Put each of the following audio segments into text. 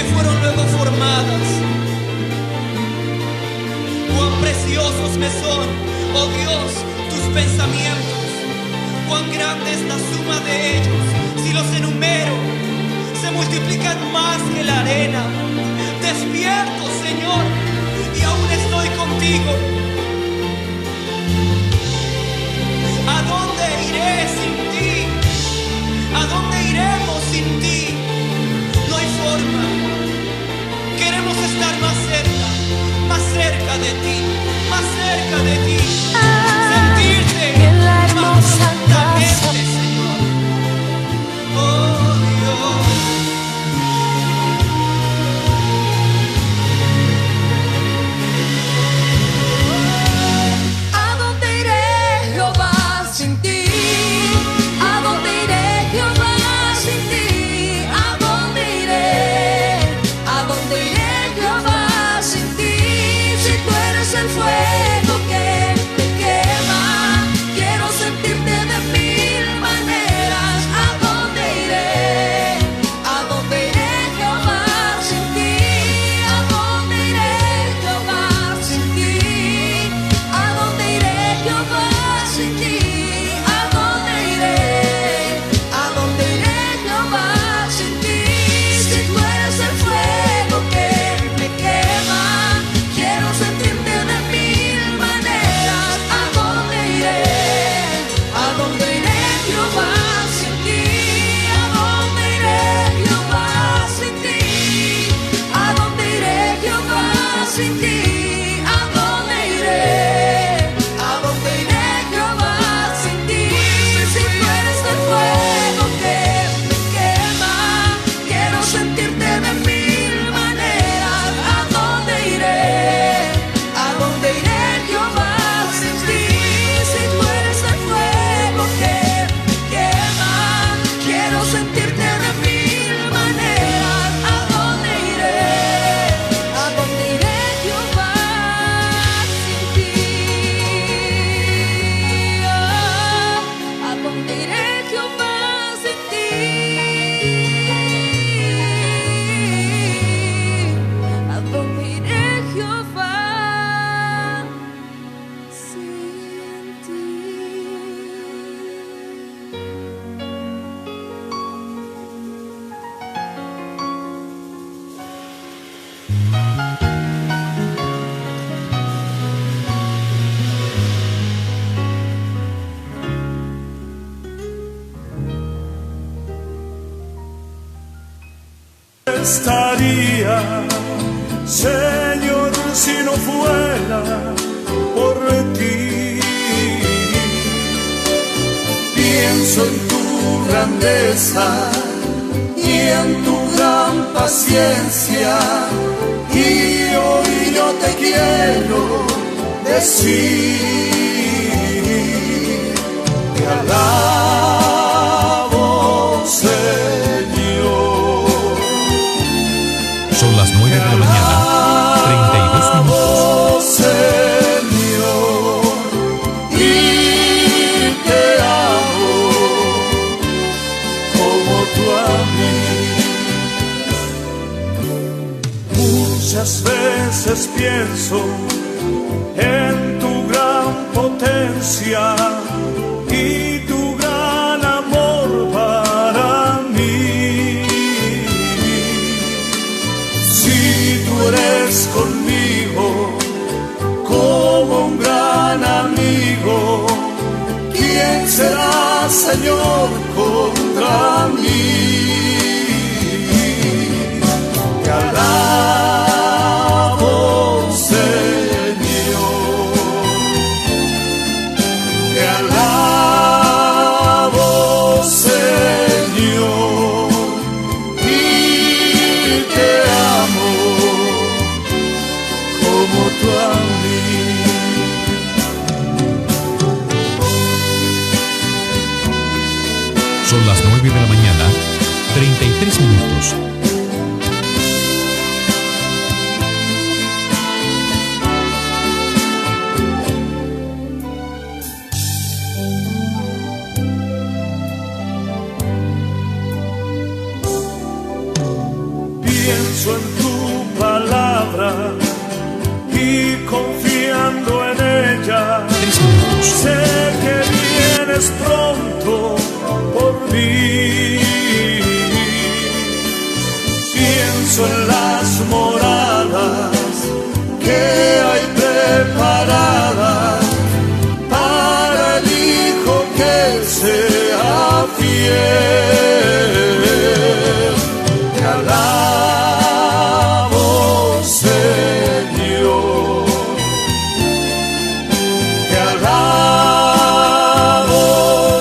que fueron luego formadas. Cuán preciosos me son, oh Dios, tus pensamientos. Cuán grande es la suma de ellos. Si los enumero, se multiplican más que la arena. Despierto, Señor, y aún estoy contigo. ¿A dónde iré sin ti? ¿A dónde iremos sin ti? No hay forma. Queremos estar más cerca de ti, más cerca de ti. Sentirte en la hermosa casa. Señor. Oh Dios. ¿A dónde iré, Jehová, sin ti? ¿A dónde iré, Jehová, sin ti? ¿A dónde iré? ¿A dónde iré, Jehová, sin ti? Si tú eres el fuego que me quema, quiero sentirte de mil maneras. ¿A dónde iré? ¿A dónde iré, Jehová, sin ti? ¿A dónde iré, Jehová, sin ti? ¿A dónde iré, Jehová, sin ti? ¿A dónde iré? ¿A dónde iré, Jehová, sin ti? Si tú eres el fuego que me quema, quiero sentirte de mil maneras. ¿A dónde iré? ¿A dónde iré, Jehová, sin ti? ¿A dónde iré, Jehová, sin ti? ¿A dónde iré, Jehová, sin ti? ¿A dónde iré? ¿A dónde iré, Jehová, sin ti? Si tú eres el fuego que me quema, quiero sentirte de mil maneras. ¿A dónde iré? ¿A dónde iré, Jehová, sin ti? Si tú eres el fuego que me quema, quiero sentirte de mil maneras. ¿A dónde iré? ¿A dónde iré, Jehová, sin ti? ¿A dónde iré, Jehová, sin ti? ¿A dónde iré, Jehová, sin ti? Estaría, Señor, si no fuera por ti. Pienso en tu grandeza y en tu gran paciencia, y hoy yo te quiero decir, te alabo, Señor. Son las 9 de la mañana, 32 minutos. Señor, y te amo como tú a mí. Muchas veces pienso en tu gran potencia y tu gran amor para mí. Si tú eres conmigo como un gran amigo, ¿quién será, Señor, contra mí? Te alabo, Señor, te alabo, Señor, y te amo como tú a mí. Son las 9 de la mañana, 33 minutos. pienso en tu palabra y confiando en ella, sé que vienes pronto por mí. Pienso en las moradas que hay preparadas para el Hijo que sea fiel. Te alabo, Señor. Te alabo,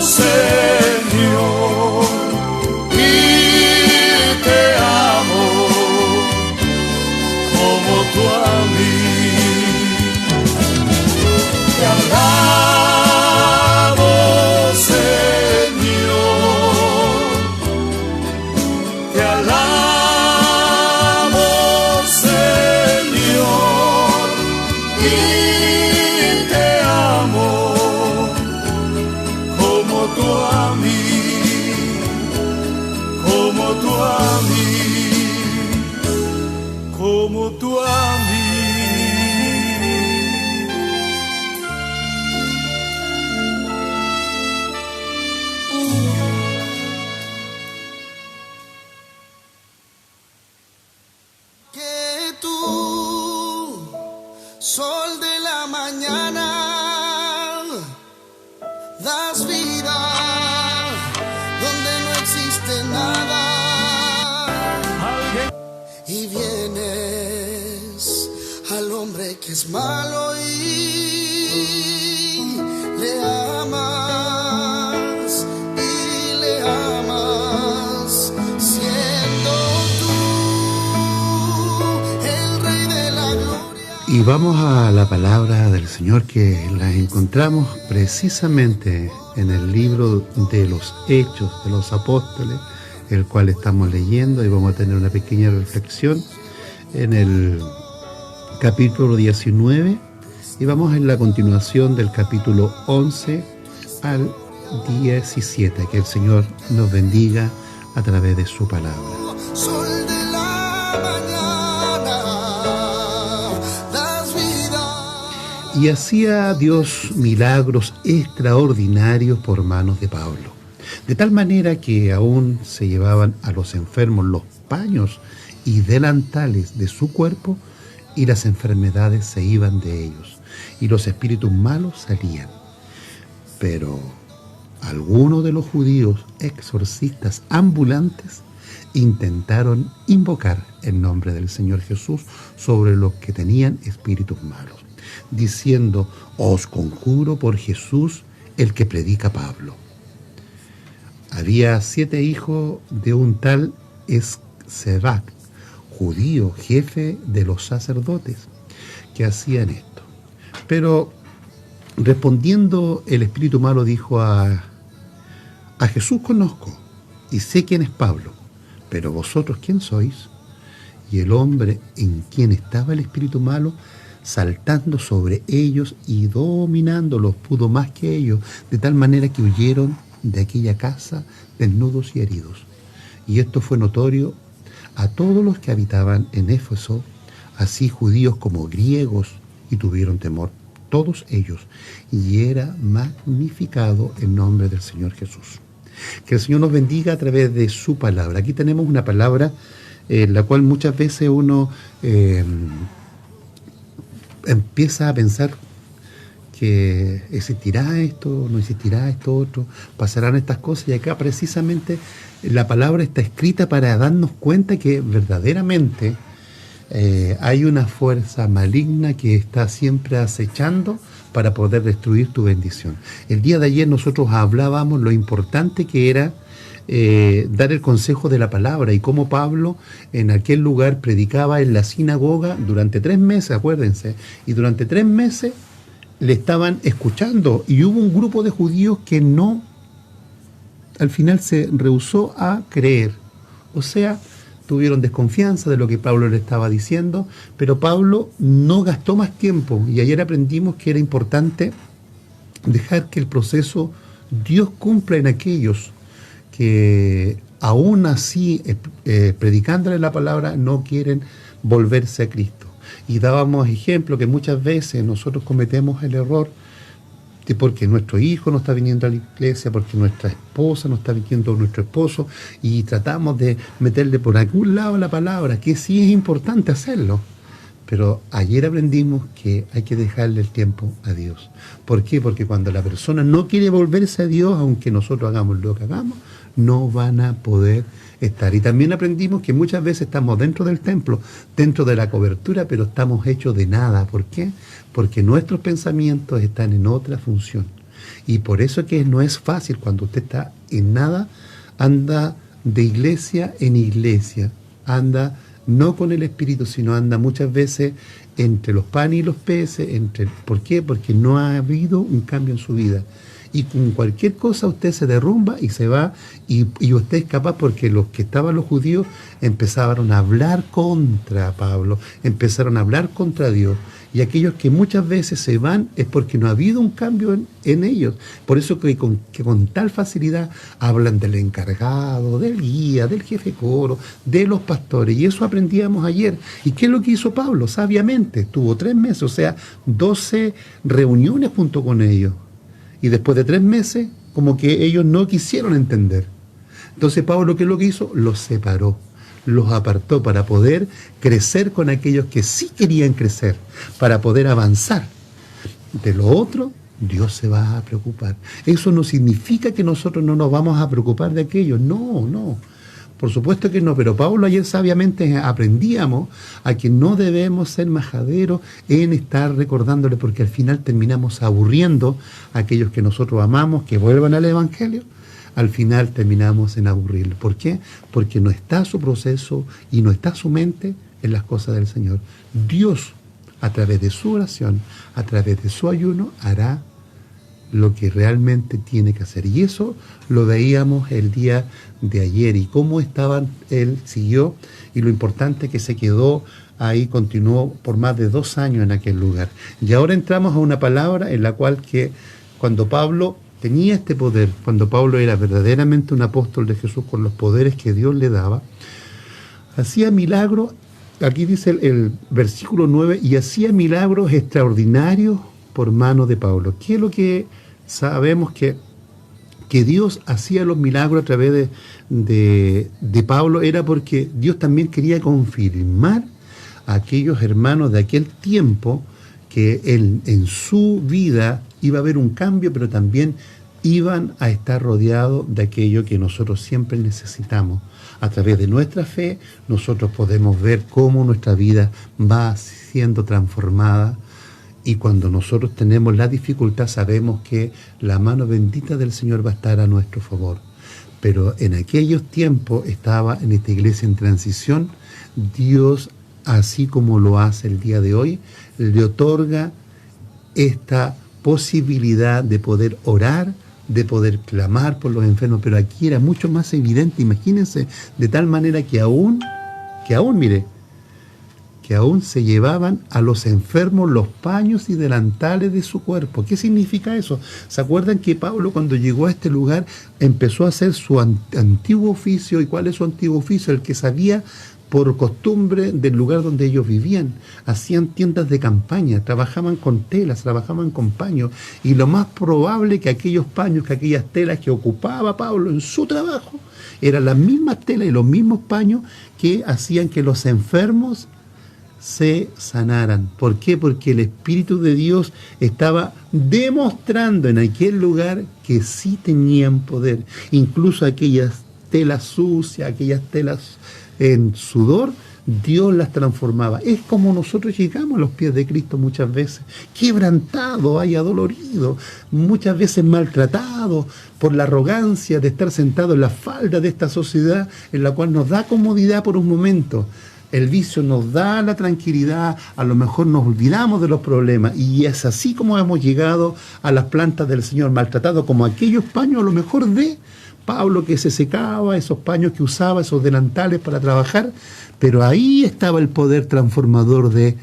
Señor. Y te amo como tú a mí. Te alabo, Señor. Te alabo, Señor. Y te amo como tú a mí. Como tú a mí. Como tú a mí. Que tú, sol de la mañana, das vida donde no existe nada. Y vienes al hombre que es malo y le amas siendo tú el rey de la gloria. Y vamos a la palabra del Señor, que la encontramos precisamente en el libro de los Hechos de los Apóstoles, el cual estamos leyendo, y vamos a tener una pequeña reflexión en el capítulo 19, y vamos en la continuación del capítulo 11 al 17. Que el Señor nos bendiga a través de su palabra. Sol de la mañana, das vida. Y hacía Dios milagros extraordinarios por manos de Pablo, de tal manera que aún se llevaban a los enfermos los paños y delantales de su cuerpo, y las enfermedades se iban de ellos, y los espíritus malos salían. Pero algunos de los judíos exorcistas ambulantes intentaron invocar el nombre del Señor Jesús sobre los que tenían espíritus malos, diciendo: os conjuro por Jesús, el que predica Pablo. Había 7 hijos de un tal Escebac, judío, jefe de los sacerdotes, que hacían esto. Pero respondiendo, el espíritu malo dijo: a Jesús conozco y sé quién es Pablo, pero vosotros ¿quién sois? Y el hombre en quien estaba el espíritu malo, saltando sobre ellos y dominándolos, pudo más que ellos, de tal manera que huyeron de aquella casa desnudos y heridos. Y esto fue notorio a todos los que habitaban en Éfeso, así judíos como griegos, y tuvieron temor todos ellos, y era magnificado el nombre del Señor Jesús. Que el Señor nos bendiga a través de su palabra. Aquí tenemos una palabra en la cual muchas veces uno empieza a pensar que existirá esto, no existirá esto otro, pasarán estas cosas, y acá precisamente la palabra está escrita para darnos cuenta que verdaderamente hay una fuerza maligna que está siempre acechando para poder destruir tu bendición. El día de ayer nosotros hablábamos lo importante que era dar el consejo de la palabra, y cómo Pablo en aquel lugar predicaba en la sinagoga durante 3 meses, acuérdense, y durante 3 meses le estaban escuchando, y hubo un grupo de judíos que no, al final se rehusó a creer. O sea, tuvieron desconfianza de lo que Pablo le estaba diciendo, pero Pablo no gastó más tiempo, y ayer aprendimos que era importante dejar que el proceso Dios cumpla en aquellos que aún así, predicándole la palabra, no quieren volverse a Cristo. Y dábamos ejemplo que muchas veces nosotros cometemos el error de porque nuestro hijo no está viniendo a la iglesia, porque nuestra esposa no está viniendo, nuestro esposo, y tratamos de meterle por algún lado la palabra, que sí es importante hacerlo. Pero ayer aprendimos que hay que dejarle el tiempo a Dios. ¿Por qué? Porque cuando la persona no quiere volverse a Dios, aunque nosotros hagamos lo que hagamos, no van a poder estar. Y también aprendimos que muchas veces estamos dentro del templo, dentro de la cobertura, pero estamos hechos de nada. ¿Por qué? Porque nuestros pensamientos están en otra función. Y por eso que no es fácil cuando usted está en nada, anda de iglesia en iglesia, anda no con el Espíritu, sino anda muchas veces entre los panes y los peces. ¿Por qué? Porque no ha habido un cambio en su vida. Y con cualquier cosa usted se derrumba y se va, y usted es capaz, porque los judíos empezaron a hablar contra Pablo, empezaron a hablar contra Dios. Y aquellos que muchas veces se van es porque no ha habido un cambio en ellos. Por eso que con tal facilidad hablan del encargado, del guía, del jefe coro, de los pastores. Y eso aprendíamos ayer. ¿Y qué es lo que hizo Pablo? Sabiamente, tuvo 3 meses, o sea, 12 reuniones junto con ellos. Y después de 3 meses, como que ellos no quisieron entender. Entonces Pablo, ¿qué es lo que hizo? Los separó, los apartó para poder crecer con aquellos que sí querían crecer, para poder avanzar. De lo otro, Dios se va a preocupar. Eso no significa que nosotros no nos vamos a preocupar de aquellos. No, no. Por supuesto que no, pero Pablo ayer sabiamente aprendíamos a que no debemos ser majaderos en estar recordándole, porque al final terminamos aburriendo a aquellos que nosotros amamos, que vuelvan al Evangelio. Al final terminamos en aburrirlos. ¿Por qué? Porque no está su proceso y no está su mente en las cosas del Señor. Dios, a través de su oración, a través de su ayuno, hará lo que realmente tiene que hacer. Y eso lo veíamos el día de ayer, y cómo él siguió, y lo importante que se quedó ahí, continuó por más de 2 años en aquel lugar. Y ahora entramos a una palabra en la cual que cuando Pablo tenía este poder, cuando Pablo era verdaderamente un apóstol de Jesús con los poderes que Dios le daba, hacía milagros. Aquí dice el versículo 9, y hacía milagros extraordinarios por mano de Pablo. ¿Qué es lo que sabemos? Que Dios hacía los milagros a través de Pablo, era porque Dios también quería confirmar a aquellos hermanos de aquel tiempo que en su vida iba a haber un cambio, pero también iban a estar rodeados de aquello que nosotros siempre necesitamos. A través de nuestra fe, nosotros podemos ver cómo nuestra vida va siendo transformada. Y cuando nosotros tenemos la dificultad, sabemos que la mano bendita del Señor va a estar a nuestro favor. Pero en aquellos tiempos estaba en esta iglesia en transición. Dios, así como lo hace el día de hoy, le otorga esta posibilidad de poder orar, de poder clamar por los enfermos. Pero aquí era mucho más evidente, imagínense, de tal manera que aún se llevaban a los enfermos los paños y delantales de su cuerpo. ¿Qué significa eso? ¿Se acuerdan que Pablo, cuando llegó a este lugar, empezó a hacer su antiguo oficio? ¿Y cuál es su antiguo oficio? El que sabía por costumbre del lugar donde ellos vivían. Hacían tiendas de campaña, trabajaban con telas, trabajaban con paños, y lo más probable que aquellos paños, que aquellas telas que ocupaba Pablo en su trabajo, eran las mismas telas y los mismos paños que hacían que los enfermos se sanaran. ¿Por qué? Porque el Espíritu de Dios estaba demostrando en aquel lugar que sí tenían poder. Incluso aquellas telas sucias, aquellas telas en sudor, Dios las transformaba. Es como nosotros llegamos a los pies de Cristo muchas veces, quebrantados, adoloridos, muchas veces maltratados por la arrogancia de estar sentados en la falda de esta sociedad en la cual nos da comodidad por un momento. El vicio nos da la tranquilidad, a lo mejor nos olvidamos de los problemas, y es así como hemos llegado a las plantas del Señor, maltratados como aquellos paños a lo mejor de Pablo, que se secaba, esos paños que usaba, esos delantales para trabajar, pero ahí estaba el poder transformador del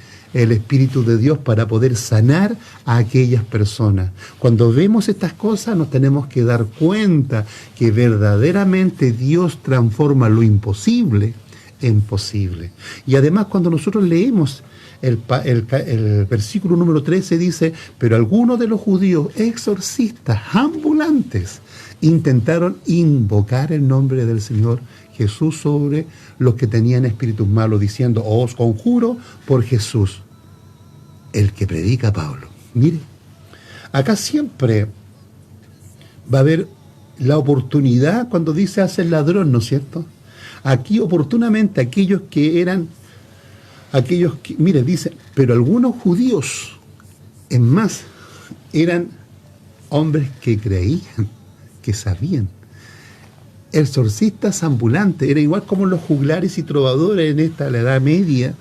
el Espíritu de Dios para poder sanar a aquellas personas. Cuando vemos estas cosas nos tenemos que dar cuenta que verdaderamente Dios transforma lo imposible en posible. Y además cuando nosotros leemos el versículo número 13 dice, pero algunos de los judíos exorcistas ambulantes intentaron invocar el nombre del Señor Jesús sobre los que tenían espíritus malos, diciendo, os conjuro por Jesús, el que predica Pablo. Mire, acá siempre va a haber la oportunidad cuando dice hacer ladrón, ¿no es cierto? Aquí oportunamente aquellos que, mire, dice, pero algunos judíos, en más, eran hombres que creían, que sabían. Exorcistas ambulantes, era igual como los juglares y trovadores en la Edad Media,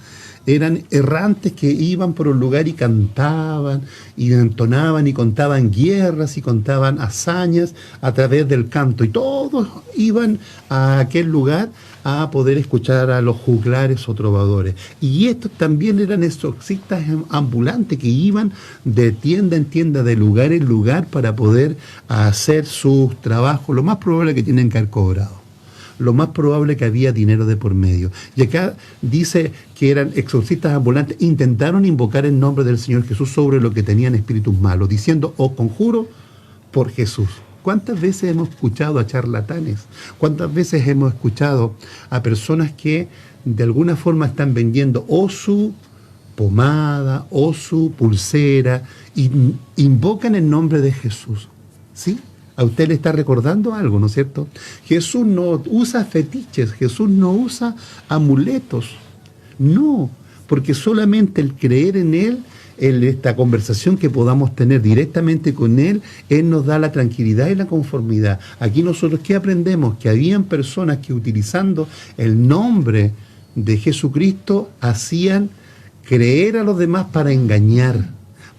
eran errantes que iban por un lugar y cantaban, y entonaban y contaban guerras y contaban hazañas a través del canto, y todos iban a aquel lugar a poder escuchar a los juglares o trovadores. Y estos también eran exorcistas ambulantes que iban de tienda en tienda, de lugar en lugar para poder hacer sus trabajos. Lo más probable es que tienen que haber cobrado. Lo más probable es que había dinero de por medio. Y acá dice que eran exorcistas ambulantes, intentaron invocar el nombre del Señor Jesús sobre los que tenían espíritus malos, diciendo, os conjuro por Jesús. ¿Cuántas veces hemos escuchado a charlatanes? ¿Cuántas veces hemos escuchado a personas que de alguna forma están vendiendo o su pomada o su pulsera y invocan el nombre de Jesús? ¿Sí? A usted le está recordando algo, ¿no es cierto? Jesús no usa fetiches, Jesús no usa amuletos. No, porque solamente el creer en Él, en esta conversación que podamos tener directamente con Él nos da la tranquilidad y la conformidad. Aquí nosotros, ¿qué aprendemos? Que habían personas que utilizando el nombre de Jesucristo hacían creer a los demás para engañar,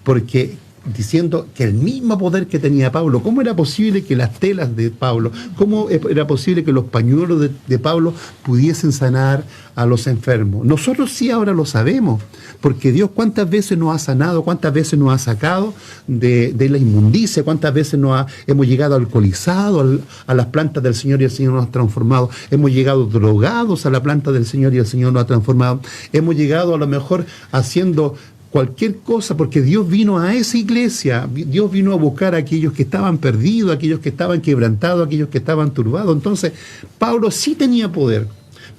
porque diciendo que el mismo poder que tenía Pablo, ¿cómo era posible que las telas de Pablo, cómo era posible que los pañuelos de Pablo pudiesen sanar a los enfermos? Nosotros sí ahora lo sabemos, porque Dios cuántas veces nos ha sanado, cuántas veces nos ha sacado de la inmundicia, cuántas veces hemos llegado alcoholizados a las plantas del Señor y el Señor nos ha transformado, hemos llegado drogados a la planta del Señor y el Señor nos ha transformado, hemos llegado a lo mejor haciendo cualquier cosa, porque Dios vino a esa iglesia, Dios vino a buscar a aquellos que estaban perdidos, a aquellos que estaban quebrantados, a aquellos que estaban turbados. Entonces, Pablo sí tenía poder,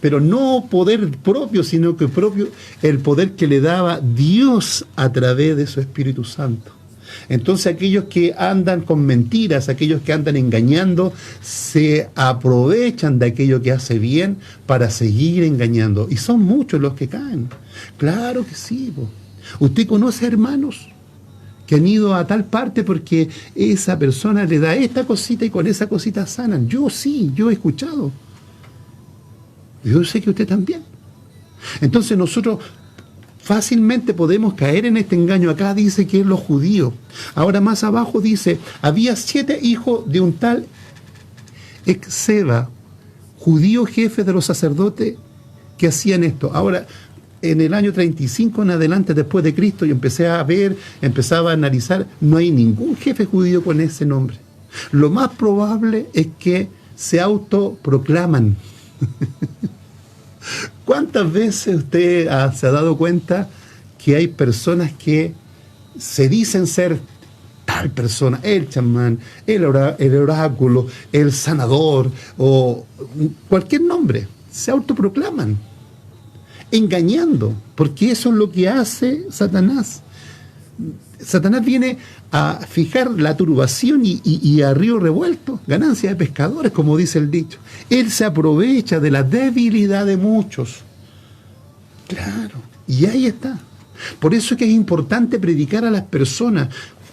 pero no poder propio, sino que propio el poder que le daba Dios a través de su Espíritu Santo. Entonces aquellos que andan con mentiras, aquellos que andan engañando, se aprovechan de aquello que hace bien para seguir engañando. Y son muchos los que caen. Claro que sí, po. Usted conoce hermanos que han ido a tal parte porque esa persona le da esta cosita y con esa cosita sanan. Yo sí, yo he escuchado. Yo sé que usted también. Entonces nosotros fácilmente podemos caer en este engaño. Acá dice que es los judíos. Ahora más abajo dice, había 7 hijos de un tal Esceva, judío jefe de los sacerdotes, que hacían esto. Ahora, en el año 35 en adelante después de Cristo, yo empezaba a analizar, no hay ningún jefe judío con ese nombre. Lo más probable es que se autoproclaman. ¿Cuántas veces usted se ha dado cuenta que hay personas que se dicen ser tal persona, el chamán, el oráculo, el sanador o cualquier nombre? Se autoproclaman, engañando, porque eso es lo que hace Satanás. Satanás viene a fijar la turbación y a río revuelto, ganancia de pescadores, como dice el dicho. Él se aprovecha de la debilidad de muchos. Claro, y ahí está. Por eso es que es importante predicar a las personas.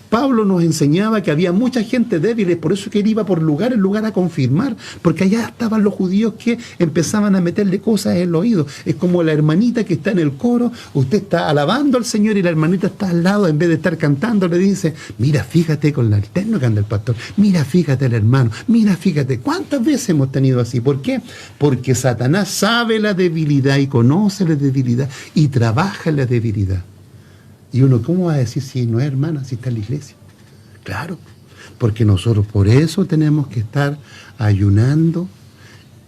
Pablo nos enseñaba que había mucha gente débil, por eso que él iba por lugar en lugar a confirmar, porque allá estaban los judíos que empezaban a meterle cosas en el oído. Es como la hermanita que está en el coro, usted está alabando al Señor y la hermanita está al lado, en vez de estar cantando, le dice, mira, fíjate con el terno que anda el pastor, mira, fíjate el hermano, mira, fíjate. ¿Cuántas veces hemos tenido así? ¿Por qué? Porque Satanás sabe la debilidad y conoce la debilidad y trabaja en la debilidad. Y uno, ¿cómo va a decir si no es hermana, si está en la iglesia? Claro, porque nosotros por eso tenemos que estar ayunando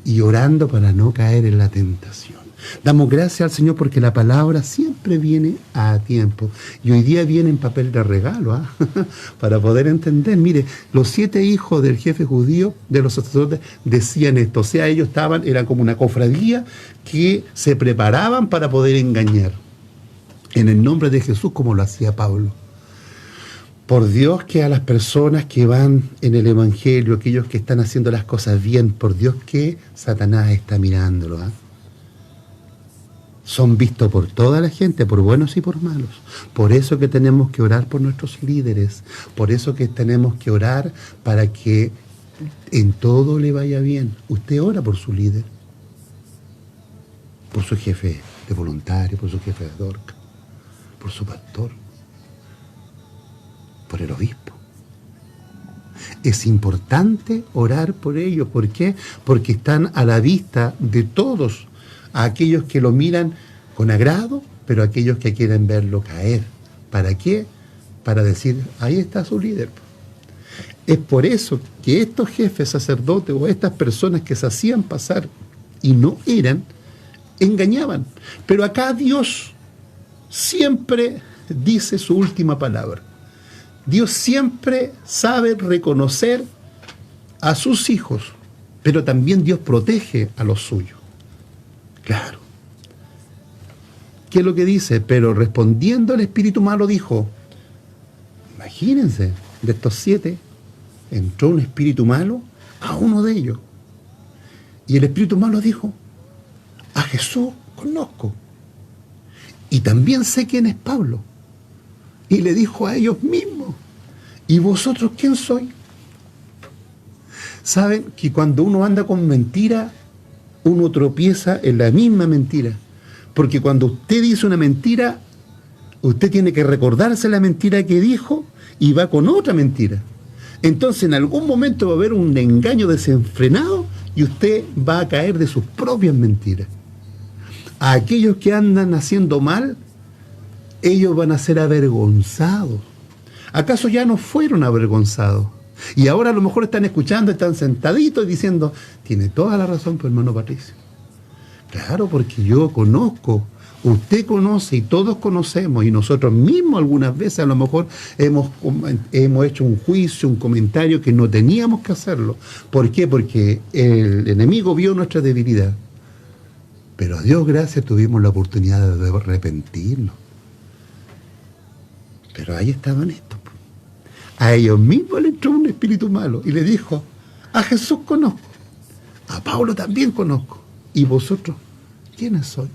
y orando para no caer en la tentación. Damos gracias al Señor porque la palabra siempre viene a tiempo. Y hoy día viene en papel de regalo, ¿ah? Para poder entender. Mire, los 7 hijos del jefe judío, de los sacerdotes, decían esto. O sea, ellos eran como una cofradía que se preparaban para poder engañar. En el nombre de Jesús, como lo hacía Pablo. Por Dios que a las personas que van en el Evangelio, aquellos que están haciendo las cosas bien, por Dios que Satanás está mirándolo, ¿ah? Son vistos por toda la gente, por buenos y por malos. Por eso que tenemos que orar por nuestros líderes. Por eso que tenemos que orar para que en todo le vaya bien. Usted ora por su líder, por su jefe de voluntario, por su jefe de DORCA, por su pastor, por el obispo. Es importante orar por ellos. ¿Por qué? Porque están a la vista de todos, a aquellos que lo miran con agrado, pero a aquellos que quieren verlo caer. ¿Para qué? Para decir, ahí está su líder. Es por eso que estos jefes sacerdotes o estas personas que se hacían pasar y no eran, engañaban. Pero acá Dios siempre dice su última palabra. Dios siempre sabe reconocer a sus hijos, pero también Dios protege a los suyos. Claro. ¿Qué es lo que dice? Pero respondiendo el espíritu malo dijo, imagínense, de estos 7, entró un espíritu malo a uno de ellos. Y el espíritu malo dijo, a Jesús conozco. Y también sé quién es Pablo. Y le dijo a ellos mismos, ¿y vosotros quién sois? Saben que cuando uno anda con mentira, uno tropieza en la misma mentira. Porque cuando usted dice una mentira, usted tiene que recordarse la mentira que dijo y va con otra mentira. Entonces en algún momento va a haber un engaño desenfrenado y usted va a caer de sus propias mentiras. A aquellos que andan haciendo mal, ellos van a ser avergonzados. ¿Acaso ya no fueron avergonzados? Y ahora a lo mejor están escuchando, están sentaditos y diciendo, tiene toda la razón, pues, hermano Patricio. Claro, porque yo conozco, usted conoce y todos conocemos, y nosotros mismos algunas veces a lo mejor hemos hecho un juicio, un comentario que no teníamos que hacerlo. ¿Por qué? Porque el enemigo vio nuestra debilidad. Pero a Dios gracias tuvimos la oportunidad de arrepentirnos. Pero ahí estaban estos. A ellos mismos le entró un espíritu malo y le dijo, a Jesús conozco, a Pablo también conozco, ¿y vosotros quiénes sois?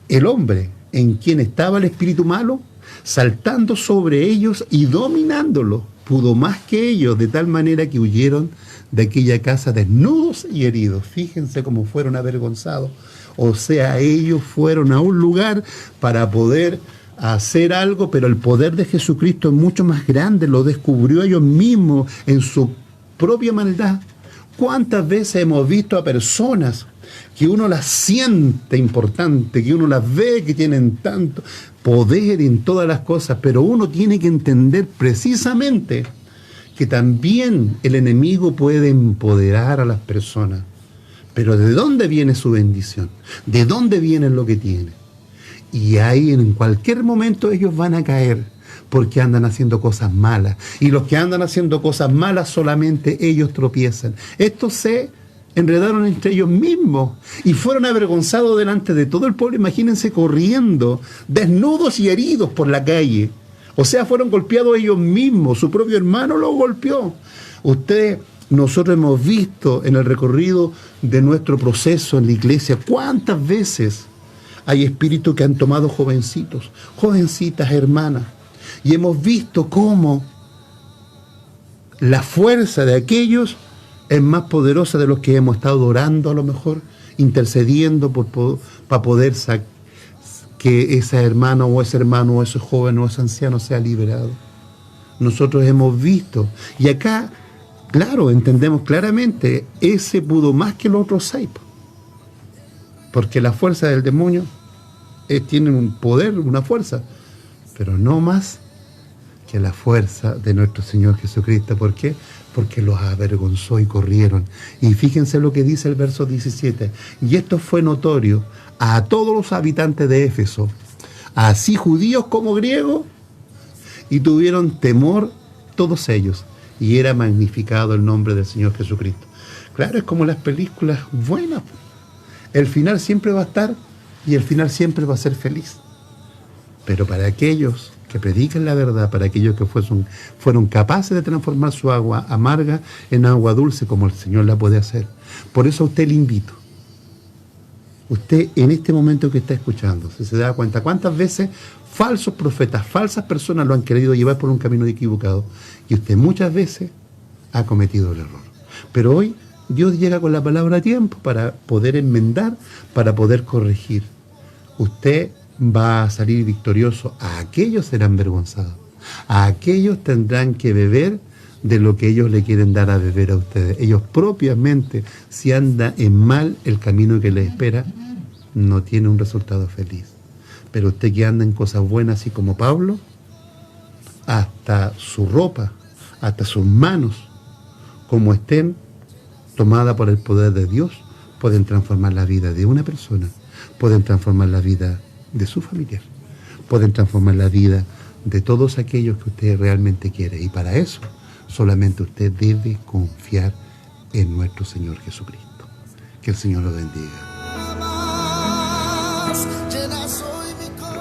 El hombre en quien estaba el espíritu malo, saltando sobre ellos y dominándolos, pudo más que ellos, de tal manera que huyeron de aquella casa desnudos y heridos. Fíjense cómo fueron avergonzados. O sea, ellos fueron a un lugar para poder hacer algo, pero el poder de Jesucristo es mucho más grande, lo descubrió ellos mismos en su propia maldad. ¿Cuántas veces hemos visto a personas que uno las siente importante, que uno las ve que tienen tanto poder en todas las cosas, pero uno tiene que entender precisamente que también el enemigo puede empoderar a las personas? Pero ¿de dónde viene su bendición? ¿De dónde viene lo que tiene? Y ahí en cualquier momento ellos van a caer porque andan haciendo cosas malas. Y los que andan haciendo cosas malas solamente ellos tropiezan. Estos se enredaron entre ellos mismos y fueron avergonzados delante de todo el pueblo. Imagínense corriendo, desnudos y heridos por la calle. O sea, fueron golpeados ellos mismos. Su propio hermano los golpeó. Nosotros hemos visto en el recorrido de nuestro proceso en la iglesia cuántas veces hay espíritus que han tomado jovencitos, jovencitas, hermanas, y hemos visto cómo la fuerza de aquellos es más poderosa de los que hemos estado orando, a lo mejor, intercediendo para poder que esa hermana o ese hermano o ese joven o ese anciano sea liberado. Nosotros hemos visto, y acá, claro, entendemos claramente, ese pudo más que los otros 6. Porque la fuerza del demonio tienen un poder, una fuerza, pero no más que la fuerza de nuestro Señor Jesucristo. ¿Por qué? Porque los avergonzó y corrieron. Y fíjense lo que dice el verso 17. Y esto fue notorio a todos los habitantes de Éfeso, así judíos como griegos, y tuvieron temor todos ellos, y era magnificado el nombre del Señor Jesucristo. Claro, es como las películas buenas. El final siempre va a estar y el final siempre va a ser feliz. Pero para aquellos que predican la verdad, para aquellos que fueron capaces de transformar su agua amarga en agua dulce, como el Señor la puede hacer. Por eso a usted le invito. Usted en este momento que está escuchando, si se da cuenta cuántas veces falsos profetas, falsas personas lo han querido llevar por un camino equivocado, y usted muchas veces ha cometido el error. Pero hoy Dios llega con la palabra a tiempo para poder enmendar, para poder corregir. Usted va a salir victorioso. A aquellos serán avergonzados. A aquellos tendrán que beber de lo que ellos le quieren dar a beber a ustedes. Ellos propiamente, si anda en mal el camino que les espera, no tiene un resultado feliz. Pero usted que anda en cosas buenas, así como Pablo, hasta su ropa, hasta sus manos, como estén tomadas por el poder de Dios, pueden transformar la vida de una persona, pueden transformar la vida de su familiar, pueden transformar la vida de todos aquellos que usted realmente quiere. Y para eso solamente usted debe confiar en nuestro Señor Jesucristo. Que el Señor lo bendiga.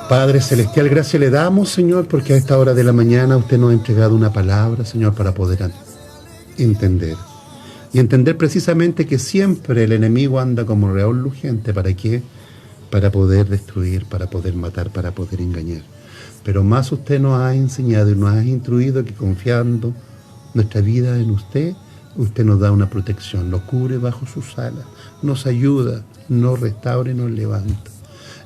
Padre Celestial, gracias le damos, Señor, porque a esta hora de la mañana usted nos ha entregado una palabra, Señor, para poder entender. Y entender precisamente que siempre el enemigo anda como león rugiente. ¿Para qué? Para poder destruir, para poder matar, para poder engañar. Pero más usted nos ha enseñado y nos ha instruido que confiando nuestra vida en usted, usted nos da una protección, nos cubre bajo sus alas, nos ayuda, nos restaura y nos levanta.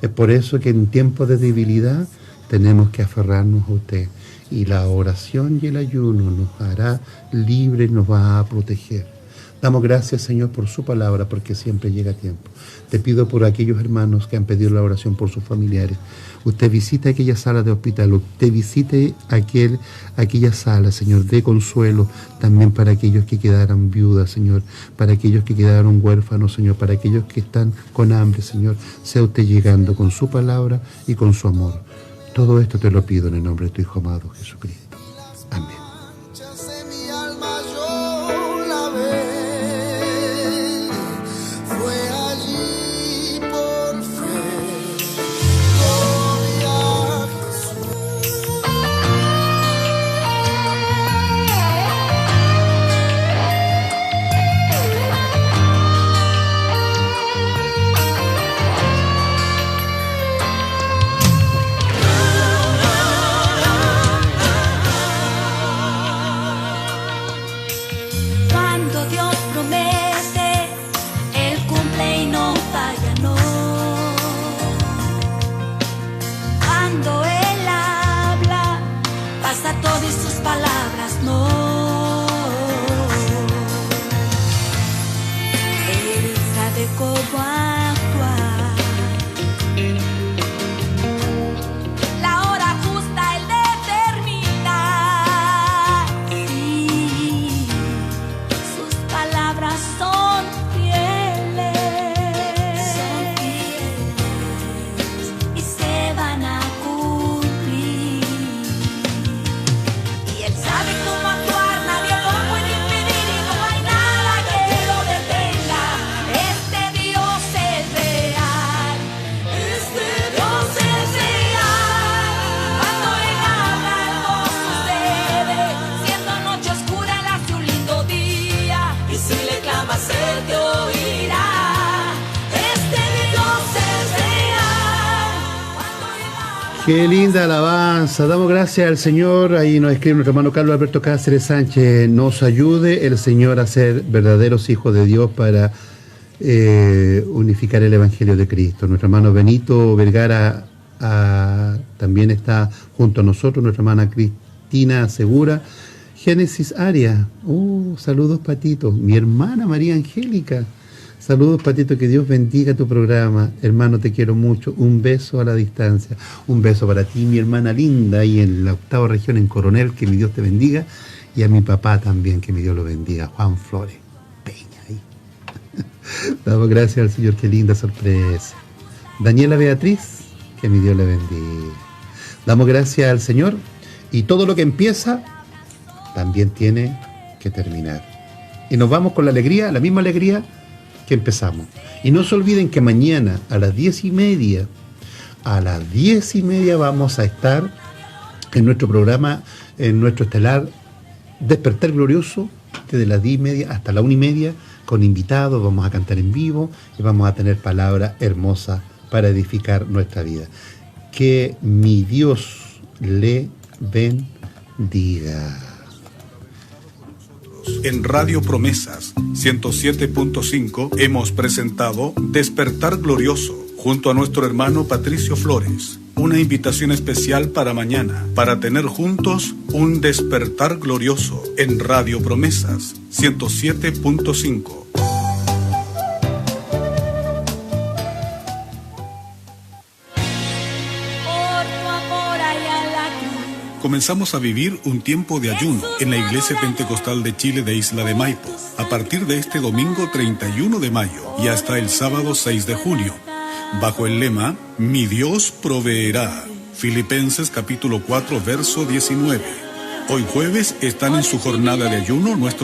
Es por eso que en tiempos de debilidad tenemos que aferrarnos a usted. Y la oración y el ayuno nos hará libres, nos va a proteger. Damos gracias, Señor, por su palabra, porque siempre llega a tiempo. Te pido por aquellos hermanos que han pedido la oración por sus familiares. Usted visite aquella sala de hospital, usted visite aquella sala, Señor, de consuelo también para aquellos que quedaran viudas, Señor, para aquellos que quedaron huérfanos, Señor, para aquellos que están con hambre, Señor. Sea usted llegando con su palabra y con su amor. Todo esto te lo pido en el nombre de tu Hijo amado, Jesucristo. Amén. Qué linda alabanza, damos gracias al Señor. Ahí nos escribe nuestro hermano Carlos Alberto Cáceres Sánchez. Nos ayude el Señor a ser verdaderos hijos de Dios para unificar el Evangelio de Cristo. Nuestro hermano Benito Vergara también está junto a nosotros, nuestra hermana Cristina Segura. Génesis Arias, saludos Patito. Mi hermana María Angélica, Saludos, Patito, que Dios bendiga tu programa. Hermano, te quiero mucho. Un beso a la distancia. Un beso para ti, mi hermana linda, ahí en la 8ª región, en Coronel, que mi Dios te bendiga. Y a mi papá también, que mi Dios lo bendiga. Juan Flores Peña, ahí. Damos gracias al Señor, qué linda sorpresa. Daniela Beatriz, que mi Dios le bendiga. Damos gracias al Señor. Y todo lo que empieza, también tiene que terminar. Y nos vamos con la alegría, la misma alegría que empezamos. Y no se olviden que mañana a las 10:30, vamos a estar en nuestro programa, en nuestro estelar Despertar Glorioso, desde las 10:30 hasta la 1:30, con invitados, vamos a cantar en vivo y vamos a tener palabras hermosas para edificar nuestra vida. Que mi Dios le bendiga. En Radio Promesas 107.5 hemos presentado Despertar Glorioso junto a nuestro hermano Patricio Flores. Una invitación especial para mañana, para tener juntos un despertar glorioso en Radio Promesas 107.5. Comenzamos a vivir un tiempo de ayuno en la Iglesia Pentecostal de Chile de Isla de Maipo, a partir de este domingo 31 de mayo y hasta el sábado 6 de junio, bajo el lema Mi Dios proveerá. Filipenses capítulo 4, verso 19. Hoy jueves están en su jornada de ayuno nuestros